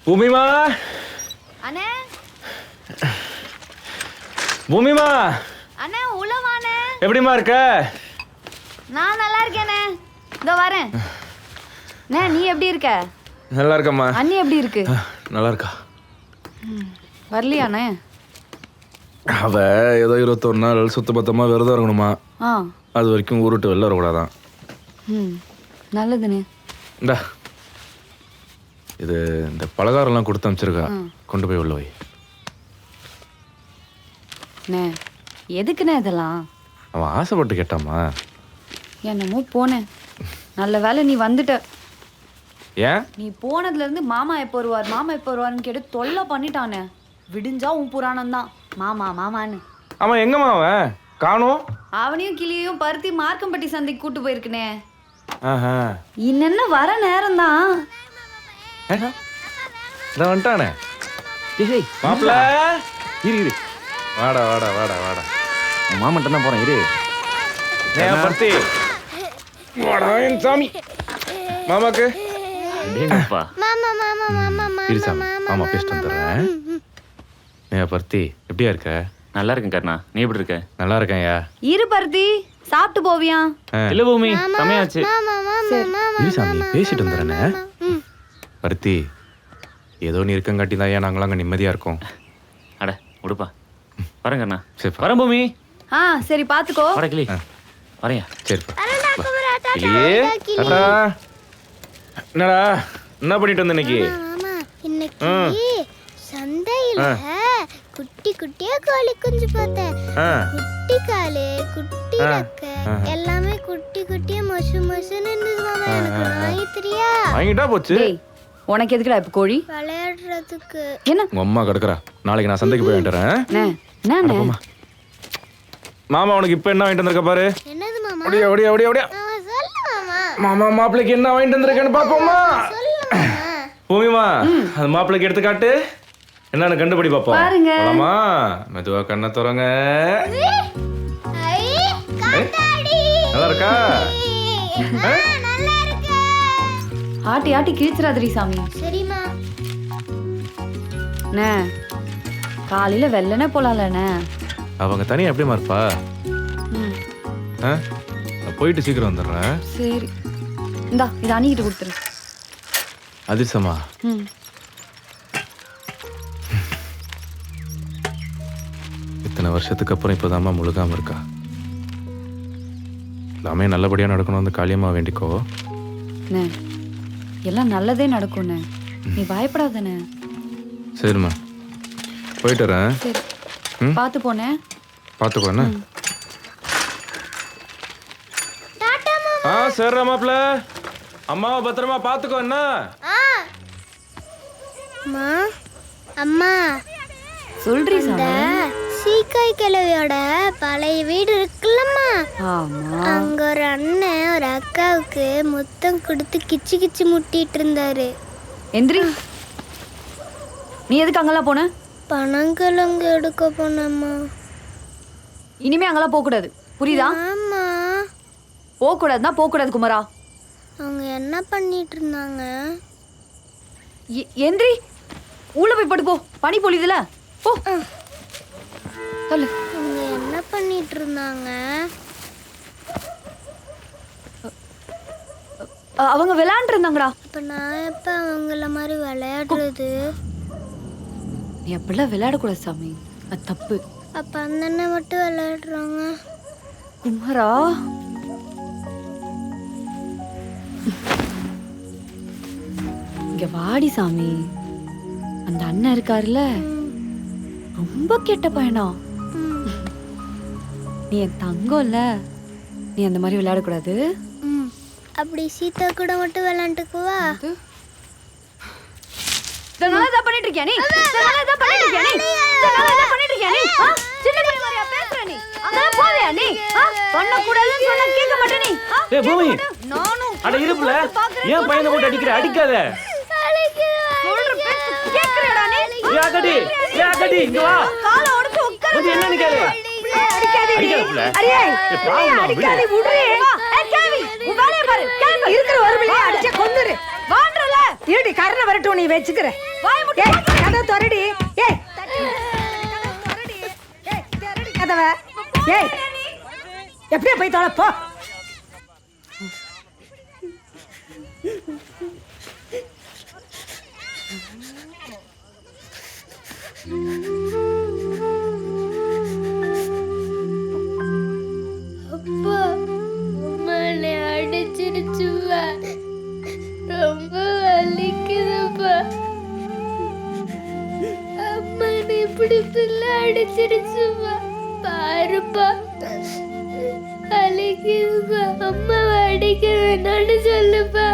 பூமிமா அண்ணே பூமிமா அண்ணே உள்ள வாண்ணே. எப்படிமா இருக்க? நான் நல்லா இருக்கேனே, இதோ வரேன். அண்ணே நீ எப்படி இருக்க? நல்லா இருக்கம்மா. அண்ணி எப்படி இருக்கு? நல்லா இருக்கா. வரலையாண்ணே? அவ ஏதோ 21 நாள் சுத்தபத்தமாக விரதம் இருக்கணுமா. அது வரைக்கும் ஊருட்டு வெளில வரக்கூடாதான். நல்லதுண்ணே. இந்தா இது இந்த பலகாரம்லாம் கொடுத்து அனுப்பிச்சிருக்கா, கொண்டு போய் உள்ள வை. அண்ணே எதுக்குண்ணே இதெல்லாம்? அவன் ஆசைப்பட்டு கேட்டாமா. என்னமோ போனேன், நல்ல வேலை நீ வந்துட்ட. ஏன்? நீ போனதுல இருந்து மாமா எப்போ வருவார் மாமா எப்போ வருவார்னு கேட்டு தொல்லை பண்ணிட்டானே. விடிஞ்சா உன் புராணம் தான், மாமா மாமான்னு. அவன் எங்கம்மா அவன் காணோம்? அவனையும் கிளியையும் பருத்தி மார்க்கம்பட்டி சந்தைக்கு கூட்டு போயிருக்கனே. ஆஹா இன்னென்ன வர நேரம் தான். வந்துட்டானே மாப்பிள்ள. இரு இரு, வாடா வாடா வாடா வாடா. மாமன்ட்ட தான் போறேன். இரு பருத்தி வாடா என் சாமி. மாமாக்கு டேங்கப்பா. இரு சாமி, மாமா பேசிட்டு வந்துடுறேன். ஏன் பருத்தி எப்படியா இருக்க? நல்லா இருக்கேன் கர்ணா, நீ எப்படி இருக்க? நல்லா இருக்கேன்யா. இரு பருத்தி, சாப்பிட்டு போவியா? இல்ல பூமி, சமையாச்சு. இரு சாமி பேசிட்டு வந்துடுறேனே. பருத்தி ஏதோ நீ இருக்கங்காட்டி தான் ஏன் நாங்களாம் அங்கே நிம்மதியாக இருக்கோம். அட உடுப்பா, வரேன் கர்ணா. சரிப்பா. வரேன் பூமி. சரி பாத்துக்கோ. வர கிளி, வரையா? சரிப்பா. இல்லையே டாடா. என்னடா என்ன பண்ணிட்டு வந்த இன்னைக்கு? இன்னைக்கு சந்தையில குட்டி குட்டியா கோழி குஞ்சு பார்த்தேன். குட்டி காலு, குட்டி ரெக்கை எல்லாமே குட்டி குட்டியா மொசு மொசுன்னு இருந்தது மாமா. எனக்கு வாங்கித்திரியா? வாங்கிட்டா போச்சு. உனக்கு எதுக்குடா இப்ப கோழி? விளையாடுறதுக்கு. என்ன உங்க அம்மா கிடக்குறா, நாளைக்கு நான் சந்தைக்கு போய் வந்துடுறேன். மாமா உனக்கு இப்ப என்ன வாங்கிட்டு வந்திருக்க பாரு. என்னது மாமா? ஓடியா ஓடியா ஓடியா ஓடியா. சொல்லு மாமா. மாமா மாப்பிளைக்கு என்ன வாங்கிட்டு வந்திருக்கேன்னு பாப்போமா? சொல்லு மாமா. பூமிமா அது மாப்பிளைக்கு எடுத்து காட்டு, என்னன்னு கண்டுபிடி பாப்போம். பாருங்க. போலாமா? மெதுவா கண்ணை திறங்க. ஐ காத்தாடி. நல்லா இருக்கா? நல்லா இருக்கு. ஆட்டி ஆட்டி கிழிச்சிராதடி சாமி. சரிமா. அண்ணே காலையில வெள்ளனே போலாம்லண்ணே. அவங்க தனியா எப்படிமா இருப்பா? நான் போயிட்டு சீக்கிரம் வந்துடுறேன். சரி இந்தா இதை அணிக்கிட்டு கொடுத்துரு. அதிர்ஷ்டமா? இத்தனை வருஷத்துக்கு அப்புறம் இப்போதாம்மா முழுகாம இருக்கா. எல்லாமே நல்லபடியா நடக்கணும், வந்து காளியம்மா வேண்டிக்கோ. அண்ணே எல்லாம் நல்லதே நடக்கும்ண்ணே, நீ பயப்படாதண்ணே. சரிம்மா போயிட்டு வரேன். சரி பார்த்து போனே. பார்த்துக்கோ என்ன. சரிடா மாப்பிள்ள, அம்மாவை பத்திரமா பார்த்துக்கோ என்ன. அம்மா அம்மா சொல்றீ இந்த சாமி. சீக்காய் கிழவியோட பழைய வீடு இருக்குல்லம்மா, ஆமா. அங்க ஒரு அண்ணன் ஒரு அக்காவுக்கு முத்தம் கொடுத்து கிச்சு கிச்சு முட்டிட்டு இருந்தாரு. எந்திரி. நீ எதுக்கு அங்கெல்லாம் போன? பனங்கிழங்கு எடுக்க போனம்மா. இனிமே அங்கெல்லாம் போக கூடாது, புரியுதா? ஆமா. போக கூடாதுன்னா போக கூடாது குமரா. அவங்க என்ன பண்ணிட்டு இருந்தாங்க? எந்திரி, உள்ள போய் படுப்போ, பனி பொழியுதுல. போ சொல்லு. அவங்க என்ன பண்ணிட்டு இருந்தாங்க? அவங்க விளையாண்டு இருந்தாங்கடா. அப்ப நான் எப்ப அவங்கள மாதிரி விளையாடுறது? நீ அப்படிலாம் விளையாடக்கூடாது சாமி, அது தப்பு. அப்ப அந்த அண்ணன் மட்டும் விளையாடுறாங்க. குமரா இங்க வாடி சாமி. அந்த அண்ணன் இருக்காருல்ல, ரொம்ப கெட்ட பையனா. நீ என் தங்கம்ல, நீ அந்த மாதிரி விளையாடக்கூடாது. அப்படி சீதா கூட மட்டும் விளையாண்டுக்குவா? இதனால தான் பண்ணிட்டு இருக்கியா நீ? இதனால தான் பண்ணிட்டு இருக்கியா நீ? இதனால தான் பண்ணிட்டு இருக்கியா நீ? சின்ன பையன் மாதிரியா பேசுற நீ? அங்க போவியா நீ? பண்ண கூடாதுன்னு சொன்னா கேட்க மாட்டே நீ? ஏய் பூமி, நானும் அட இருப்புல ஏன் பையனை போட்டு அடிக்கிற? அடிக்காத. சொல்ற பேச்சு கேக்குறடா நீ? யாகடி யாகடி இங்க வா. காலை உடைச்சு உட்காரு. என்னன்னு கேளு. அடிக்காதே. அடிக்காத புள்ள. அரியே. பாவம் அடிக்காதே, விடுறே. பாரு கேளு இருக்கிற ஒரு பிள்ளைய அடிச்ச கொன்னுரு. வான்றல இருடி கரண வரட்டும் நீ வெச்சுக்கற. வாய் முட்டி ஏய் கதவை திறடி. ஏய் திறடி கதவை. ஏய் எப்படியே போய் தொலை போ. அப்பா அம்மா என்னை அடிச்சிருச்சுப்பா, ரொம்ப வலிக்குதுப்பா. அம்மா என்னை இப்படி பிள்ளை அடிச்சிருச்சுப்பா, பாருப்பா வலிக்குதுப்பா. அம்மாவை அடிக்க வேணான்னு சொல்லுப்பா.